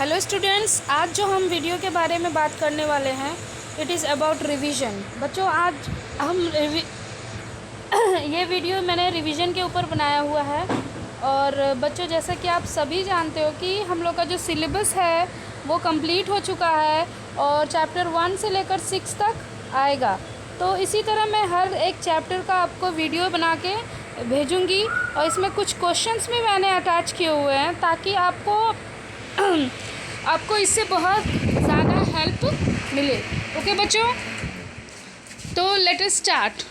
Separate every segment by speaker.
Speaker 1: Hello students, आज जो हम वीडियो के बारे में बात करने वाले हैं इट इज़ अबाउट रिवीजन। बच्चों, आज हम ये वीडियो मैंने रिवीजन के ऊपर बनाया हुआ है। और बच्चों, जैसा कि आप सभी जानते हो कि हम लोग का जो सिलेबस है वो कंप्लीट हो चुका है और चैप्टर 1 से लेकर 6 तक आएगा। तो इसी तरह मैं हर एक चैप्टर का आपको वीडियो बना के भेजूँगी और इसमें कुछ क्वेश्चंस भी मैंने अटैच किए हुए हैं ताकि आपको इससे बहुत ज़्यादा हेल्प मिले। ओके बच्चों, तो लेट अस स्टार्ट।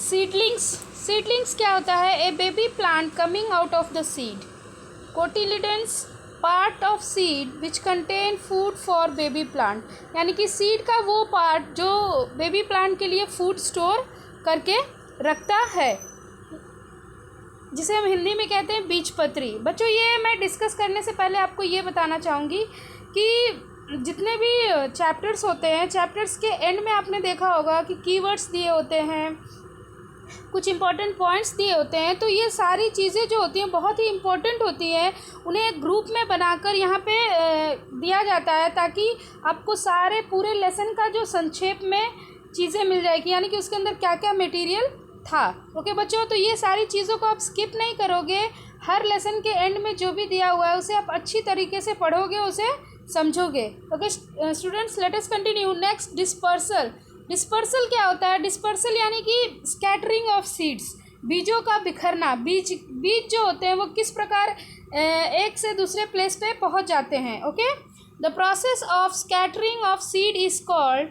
Speaker 1: सीडलिंग्स क्या होता है? A baby plant coming out of the seed. Cotyledons part of seed which contain food for baby plant, यानी कि सीड का वो पार्ट जो बेबी प्लांट के लिए फूड स्टोर करके रखता है, जिसे हम हिंदी में कहते हैं बीजपत्री। बच्चों, ये मैं डिस्कस करने से पहले आपको ये बताना चाहूँगी कि जितने भी चैप्टर्स होते हैं, चैप्टर्स के एंड में आपने देखा होगा कि कीवर्ड्स दिए होते हैं, कुछ इंपॉर्टेंट पॉइंट्स दिए होते हैं। तो ये सारी चीज़ें जो होती हैं बहुत ही इम्पोर्टेंट होती हैं, उन्हें एक ग्रुप में बनाकर यहाँ पे दिया जाता है ताकि आपको सारे पूरे लेसन का जो संक्षेप में चीज़ें मिल जाएगी, यानी कि उसके अंदर क्या क्या मटेरियल था। ओके बच्चों, तो ये सारी चीज़ों को आप स्किप नहीं करोगे। हर लेसन के एंड में जो भी दिया हुआ है उसे आप अच्छी तरीके से पढ़ोगे, उसे समझोगे। Okay students, let us continue. Next, dispersal क्या होता है? डिस्पर्सल यानी कि स्कैटरिंग ऑफ सीड्स, बीजों का बिखरना। बीज जो होते हैं वो किस प्रकार एक से दूसरे प्लेस पे पहुंच जाते हैं। Okay, the process of scattering of seed is called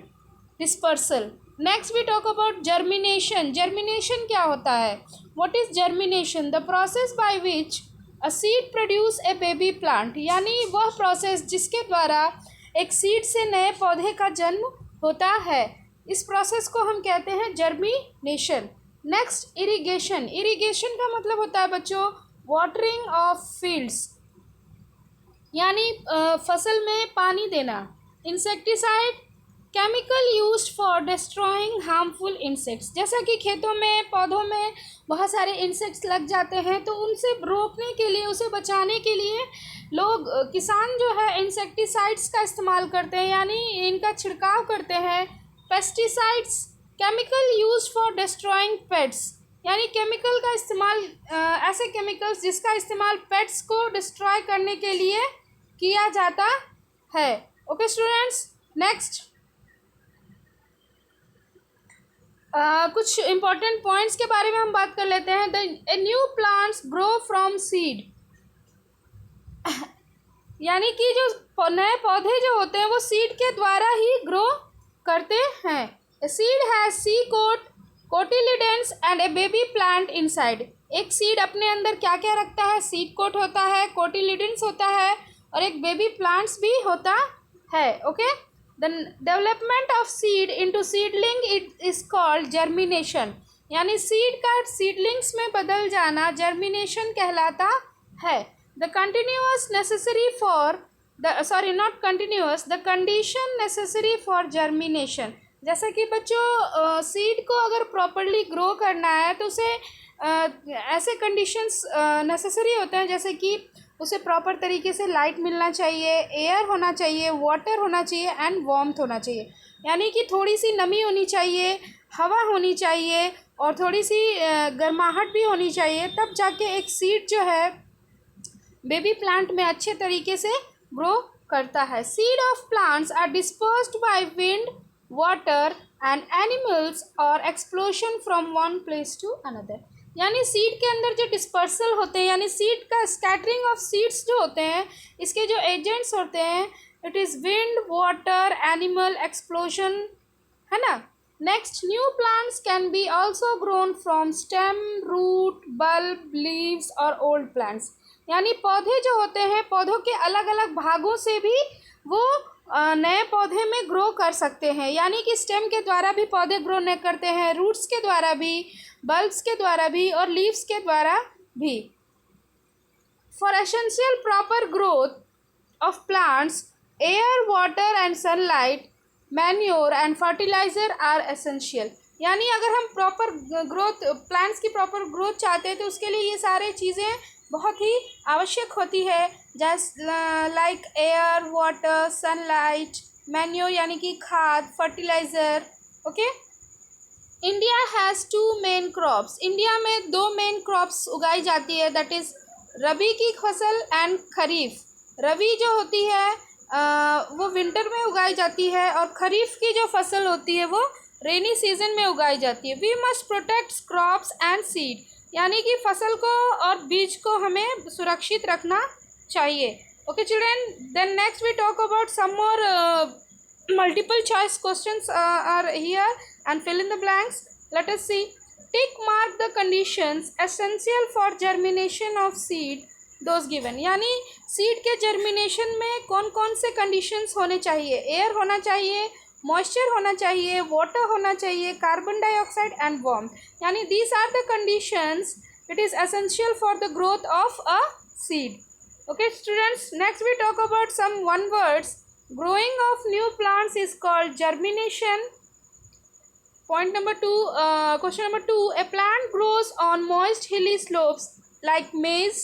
Speaker 1: dispersal. Next we talk about germination. Germination क्या होता है? What is germination? The process by which a seed produce a baby plant, यानी वह प्रोसेस जिसके द्वारा एक सीड से नए पौधे का जन्म होता है, इस प्रोसेस को हम कहते हैं जर्मिनेशन। Next, irrigation. इरिगेशन का मतलब होता है बच्चों वाटरिंग ऑफ फील्ड्स, यानी फसल में पानी देना। Insecticide, chemical used for destroying harmful insects, जैसा कि खेतों में पौधों में बहुत सारे इंसेक्ट्स लग जाते हैं, तो उनसे रोकने के लिए, उसे बचाने के लिए किसान जो है इंसेक्टिसाइड्स का इस्तेमाल करते हैं, यानी इनका छिड़काव करते हैं। Pesticides, chemical used for destroying pets, यानी केमिकल का इस्तेमाल, ऐसे केमिकल्स जिसका इस्तेमाल पेट्स को डिस्ट्रॉय करने के लिए किया जाता है। ओके स्टूडेंट्स, नेक्स्ट कुछ इम्पॉर्टेंट पॉइंट्स के बारे में हम बात कर लेते हैं। A new plants grow from seed, यानी कि जो नए पौधे जो होते हैं वो सीड के द्वारा ही ग्रो करते हैं। Seed has seed coat, cotyledons and a baby plant inside. एक सीड अपने अंदर क्या क्या रखता है? सीड कोट होता है, कोटिलिडेंस होता है और एक बेबी प्लांट्स भी होता है। Okay, the development of seed into seedling it is called germination, यानी सीड का सीडलिंग्स में बदल जाना जर्मिनेशन कहलाता है। The continuous necessary for the condition necessary for germination, जैसा कि बच्चों सीड को अगर प्रॉपरली ग्रो करना है तो उसे ऐसे कंडीशंस नेसेसरी होते हैं, जैसे कि उसे प्रॉपर तरीके से लाइट मिलना चाहिए, एयर होना चाहिए, वाटर होना चाहिए एंड वार्मथ होना चाहिए, यानी कि थोड़ी सी नमी होनी चाहिए, हवा होनी चाहिए और थोड़ी सी गर्माहट भी होनी चाहिए, तब जाके एक सीड जो है बेबी प्लांट में अच्छे तरीके से ग्रो करता है। Seed of plants are dispersed by wind, water and animals और explosion from one place to another, यानी सीड के अंदर जो डिस्पर्सल होते हैं, यानी सीड का स्कैटरिंग ऑफ सीड्स जो होते हैं, इसके जो एजेंट्स होते हैं it is wind, water, animal, explosion, है ना। Next, new plants can be also grown from stem, root, bulb, leaves और ओल्ड प्लांट्स, यानी पौधे जो होते हैं, पौधों के अलग अलग भागों से भी वो नए पौधे में ग्रो कर सकते हैं, यानी कि स्टेम के द्वारा भी पौधे ग्रो नहीं करते हैं, रूट्स के द्वारा भी, बल्ब्स के द्वारा भी और लीव्स के द्वारा भी। For essential proper growth of plants, air, water and sunlight, manure and fertiliser are essential, यानी अगर हम प्रॉपर ग्रोथ, प्लांट्स की प्रॉपर ग्रोथ चाहते हैं तो उसके लिए ये सारे चीज़ें बहुत ही आवश्यक होती है, जैसे like air, water, sunlight, manure यानी कि खाद, fertiliser. Okay, India has 2 main crops. India में 2 मेन क्रॉप्स उगाई जाती है, दैट इज़ रबी की फसल एंड खरीफ। रबी जो होती है वो विंटर में उगाई जाती है, और खरीफ की जो फसल होती है वो रेनी सीजन में उगाई जाती है। We must protect crops and seed, यानी कि फसल को और बीज को हमें सुरक्षित रखना चाहिए। Okay children, then next we talk about some more multiple choice questions are here and fill in the blanks. Let us see. Tick mark the conditions essential for germination of seed, those given. यानी seed के germination में कौन कौन से conditions होने चाहिए? Air होना चाहिए, मॉइस्चर होना चाहिए, वाटर होना चाहिए, कार्बन डाइऑक्साइड एंड वार्मथ। यानी these are the conditions it is essential for the growth of a seed. Okay students, next we talk about some one words. Growing of new plants is called germination. Point number 2, question number 2, a plant grows on moist hilly slopes like maize.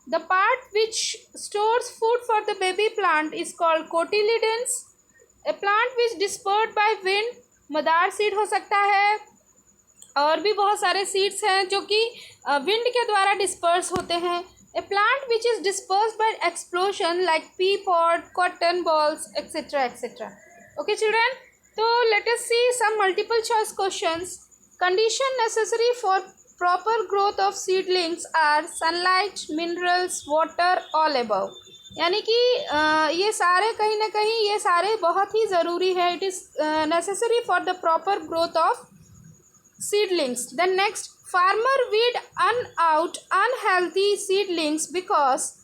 Speaker 1: The part which stores food for the baby plant is called cotyledons. A plant which dispersed by wind, Madar seed हो सकता है, और भी बहुत सारे seeds हैं जो कि विंड के द्वारा डिस्पर्स होते हैं. A plant which is dispersed by explosion like pea pod, cotton balls, etc. etc. Okay children, so let us see some multiple choice questions. Condition necessary for proper growth of seedlings are sunlight, minerals, water, all above. यानी कि ये सारे कहीं ना कहीं ये सारे बहुत ही ज़रूरी है. It is necessary for the proper growth of seedlings. Then next, farmer weed out unhealthy seedlings because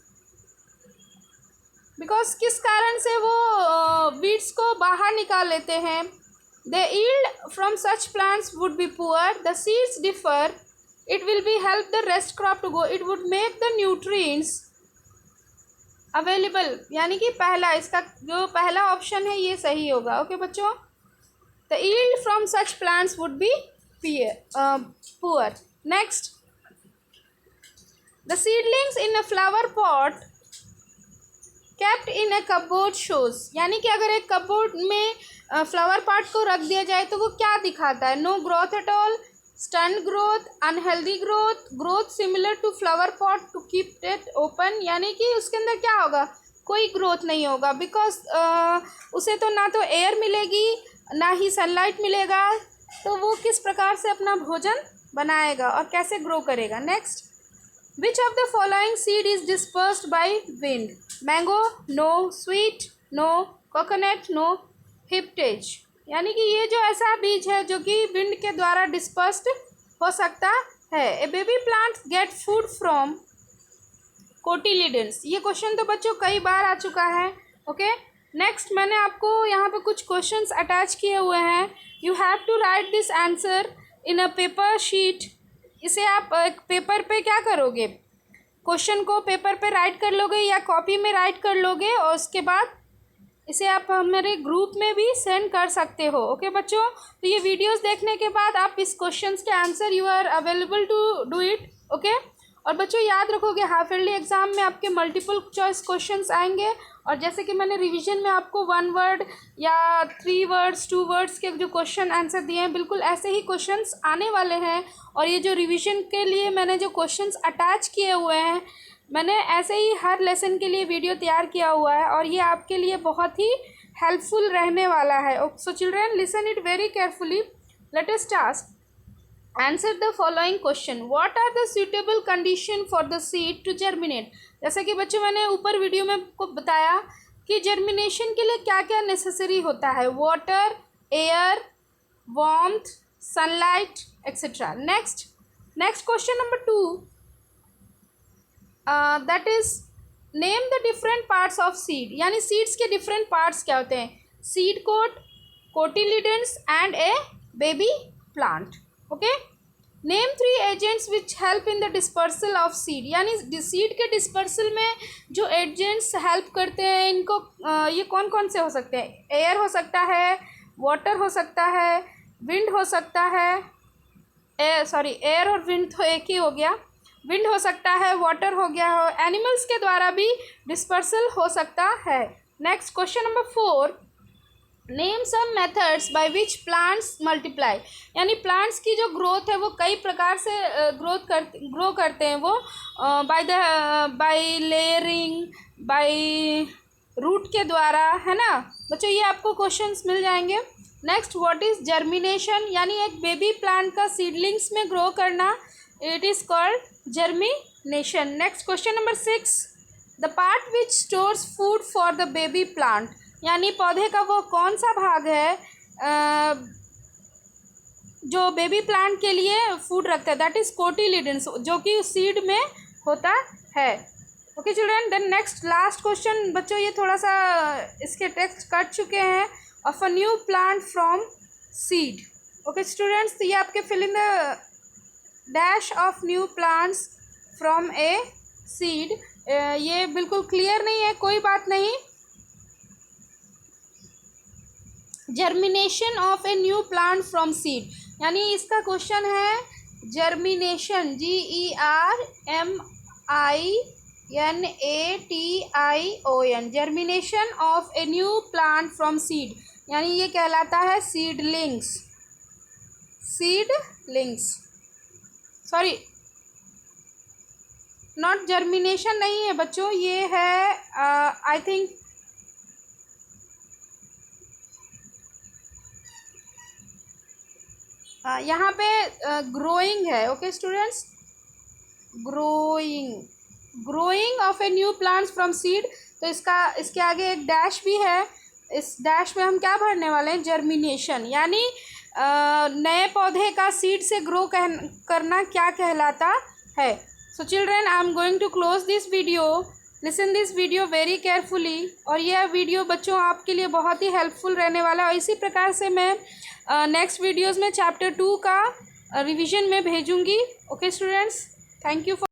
Speaker 1: किस कारण से वो weeds को बाहर निकाल लेते हैं? The yield from such plants would be poor. The seeds differ. It will be help the rest crop to go. It would make the nutrients available. यानी कि पहला, इसका जो पहला ऑप्शन है ये सही होगा. ओके बच्चों, the yield from such plants would be poor. Next, the seedlings in a flower pot kept in a cupboard shows. यानी कि अगर एक कपबोर्ड में फ्लावर पॉट को रख दिया जाए तो वो क्या दिखाता है? No growth at all, stunt growth, unhealthy growth, growth similar to flower pot to keep it open. यानी कि उसके अंदर क्या होगा? कोई ग्रोथ नहीं होगा, बिकॉज उसे तो ना तो एयर मिलेगी ना ही सनलाइट मिलेगा, तो वो किस प्रकार से अपना भोजन बनाएगा और कैसे ग्रो करेगा. Next, which of the following seed is dispersed by wind? Mango, no. Sweet, no. Coconut, no. Hiptage. यानी कि ये जो ऐसा बीज है जो कि विंड के द्वारा डिस्पर्स्ड हो सकता है. A baby plant get food from cotyledons. ये क्वेश्चन तो बच्चों कई बार आ चुका है. ओके, नेक्स्ट मैंने आपको यहाँ पे कुछ क्वेश्चंस अटैच किए हुए हैं. You have to write this answer in a paper sheet. इसे आप पेपर पे क्या करोगे? क्वेश्चन को पेपर पे राइट कर लोगे या कॉपी में राइट कर लोगे, और उसके बाद इसे आप हमारे ग्रुप में भी सेंड कर सकते हो. ओके बच्चों, तो ये वीडियोस देखने के बाद आप इस क्वेश्चंस के answer you are available to do it. Okay, और बच्चों याद रखोगे हाफ ईयरली एग्जाम में आपके मल्टीपल चॉइस क्वेश्चंस आएंगे, और जैसे कि मैंने रिवीजन में आपको 1 वर्ड या 3 वर्ड्स 2 वर्ड्स के जो क्वेश्चन आंसर दिए हैं, बिल्कुल ऐसे ही क्वेश्चंस आने वाले हैं. और ये जो रिवीजन के लिए मैंने जो क्वेश्चंस अटैच किए हुए हैं, मैंने ऐसे ही हर लेसन के लिए वीडियो तैयार किया हुआ है, और ये आपके लिए बहुत ही हेल्पफुल रहने वाला है. So children, listen it very carefully. Let us start. Answer the following question. What are the suitable condition for the seed to germinate? जैसे कि बच्चों मैंने ऊपर वीडियो में को बताया कि जर्मिनेशन के लिए क्या क्या नेसेसरी होता है. Water, air, warmth, sunlight, etcetera. Next question number 2, that is name the different parts of seed. यानी सीड्स के डिफरेंट पार्ट्स क्या होते हैं? Seed coat, cotyledons and a baby plant. Okay, name 3 agents which help in the dispersal of seed. यानी seed के dispersal में जो agents help करते हैं, इनको ये कौन कौन से हो सकते हैं? एयर हो सकता है, वाटर हो सकता है, विंड हो सकता है, एयर और विंड तो एक ही हो गया। विंड हो सकता है, वाटर हो गया हो, एनिमल्स के द्वारा भी डिस्पर्सल हो सकता है। Next question number 4, name some methods by which plants multiply. यानी प्लांट्स की जो ग्रोथ है वो कई प्रकार से ग्रो करते हैं वो, बाय लेयरिंग, बाय रूट के द्वारा, है ना बच्चों। ये आपको क्वेश्चंस मिल जाएंगे। नेक्स्ट, व्हाट इज जर्मिनेशन, यानी एक बेबी प्लांट का सीडलिंग्स में ग्रो करना, it is called germination. Next question number 6, the part which stores food for the baby plant, यानी पौधे का वो कौन सा भाग है जो बेबी प्लांट के लिए फूड रखता है, दैट इज कोटिलिडन्स, जो कि सीड में होता है। Okay children, then next last question बच्चों, ये थोड़ा सा इसके टेक्स्ट कट चुके हैं, of a new plant from seed. Okay students, तो ये आपके fill in the dash of new plants from a seed. ये बिल्कुल क्लियर नहीं है, कोई बात नहीं। Germination of a new plant from seed, यानी इसका क्वेश्चन है germination, GERMINATION, germination of a new plant from seed, यानी ये कहलाता है सीडलिंग्स। सॉरी, नॉट जर्मिनेशन नहीं है बच्चों, ये है आई थिंक यहाँ पे ग्रोइंग है। Okay students, growing of a new plants from seed, तो इसके आगे एक डैश भी है, इस डैश में हम क्या भरने वाले हैं, जर्मिनेशन, यानी नए पौधे का सीड से ग्रो करना क्या कहलाता है। So children, I am going to close this video, listen this video very carefully, और यह वीडियो बच्चों आपके लिए बहुत ही हेल्पफुल रहने वाला है। और इसी प्रकार से मैं नेक्स्ट वीडियोज़ में चैप्टर 2 का रिवीजन में भेजूँगी। Okay students, thank you for